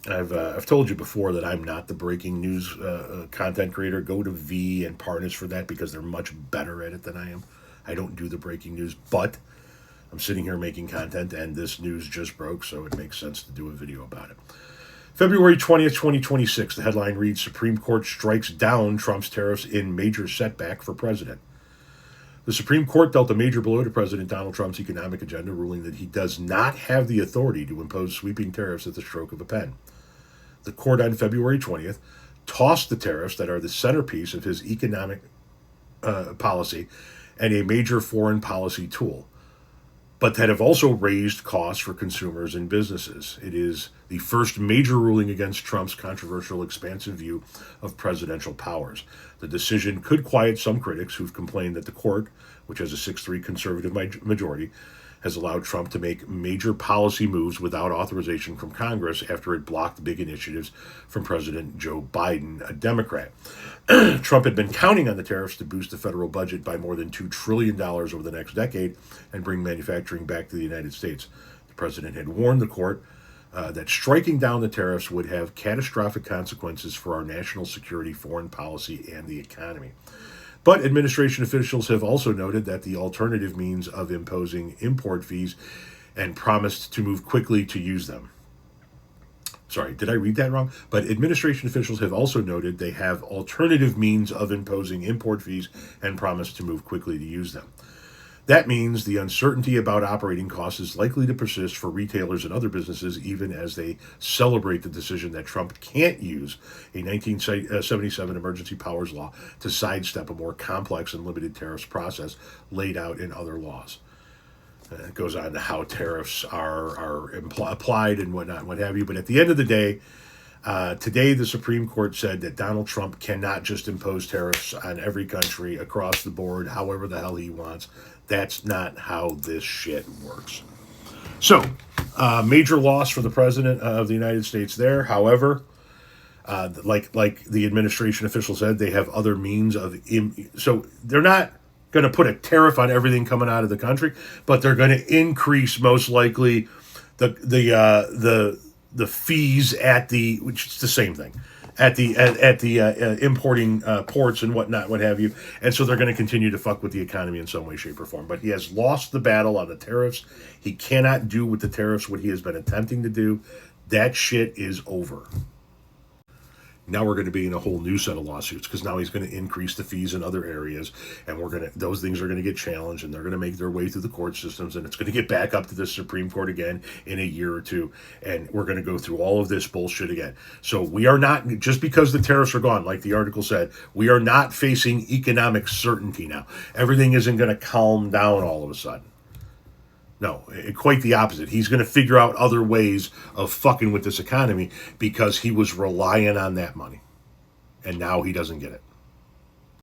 I've told you before that I'm not the breaking news content creator. Go to V and Parnas for that because they're much better at it than I am. I don't do the breaking news, but I'm sitting here making content, and this news just broke, so it makes sense to do a video about it. February 20th, 2026, the headline reads, Supreme Court strikes down Trump's tariffs in major setback for president. The Supreme Court dealt a major blow to President Donald Trump's economic agenda, ruling that he does not have the authority to impose sweeping tariffs at the stroke of a pen. The court on February 20th tossed the tariffs that are the centerpiece of his economic policy and a major foreign policy tool, but that have also raised costs for consumers and businesses. It is the first major ruling against Trump's controversial expansive view of presidential powers. The decision could quiet some critics who've complained that the court, which has a 6-3 conservative majority, has allowed Trump to make major policy moves without authorization from Congress after it blocked big initiatives from President Joe Biden, a Democrat. Trump had been counting on the tariffs to boost the federal budget by more than $2 trillion over the next decade and bring manufacturing back to the United States. The president had warned the court that striking down the tariffs would have catastrophic consequences for our national security, foreign policy, and the economy. But administration officials have also noted that the alternative means of imposing import fees and promised to move quickly to use them. Sorry, did I read that wrong? But administration officials have also noted they have alternative means of imposing import fees and promised to move quickly to use them. That means the uncertainty about operating costs is likely to persist for retailers and other businesses, even as they celebrate the decision that Trump can't use a 1977 emergency powers law to sidestep a more complex and limited tariffs process laid out in other laws. It goes on to how tariffs are applied and whatnot, what have you. But at the end of the day, today the Supreme Court said that Donald Trump cannot just impose tariffs on every country across the board, however the hell he wants. That's not how this shit works. So, major loss for the president of the United States there. However, like the administration official said, they have other means of... So they're not going to put a tariff on everything coming out of the country, but they're going to increase, most likely, the fees at the... which is the same thing. At the importing ports and whatnot, what have you. And so they're going to continue to fuck with the economy in some way, shape, or form. But he has lost the battle on the tariffs. He cannot do with the tariffs what he has been attempting to do. That shit is over. Now we're going to be in a whole new set of lawsuits because now he's going to increase the fees in other areas, and those things are going to get challenged, and they're going to make their way through the court systems, and it's going to get back up to the Supreme Court again in a year or two, and we're going to go through all of this bullshit again. So we are not, just because the tariffs are gone, like the article said, we are not facing economic certainty now. Everything isn't going to calm down all of a sudden. No, quite the opposite. He's going to figure out other ways of fucking with this economy because he was relying on that money. And now he doesn't get it.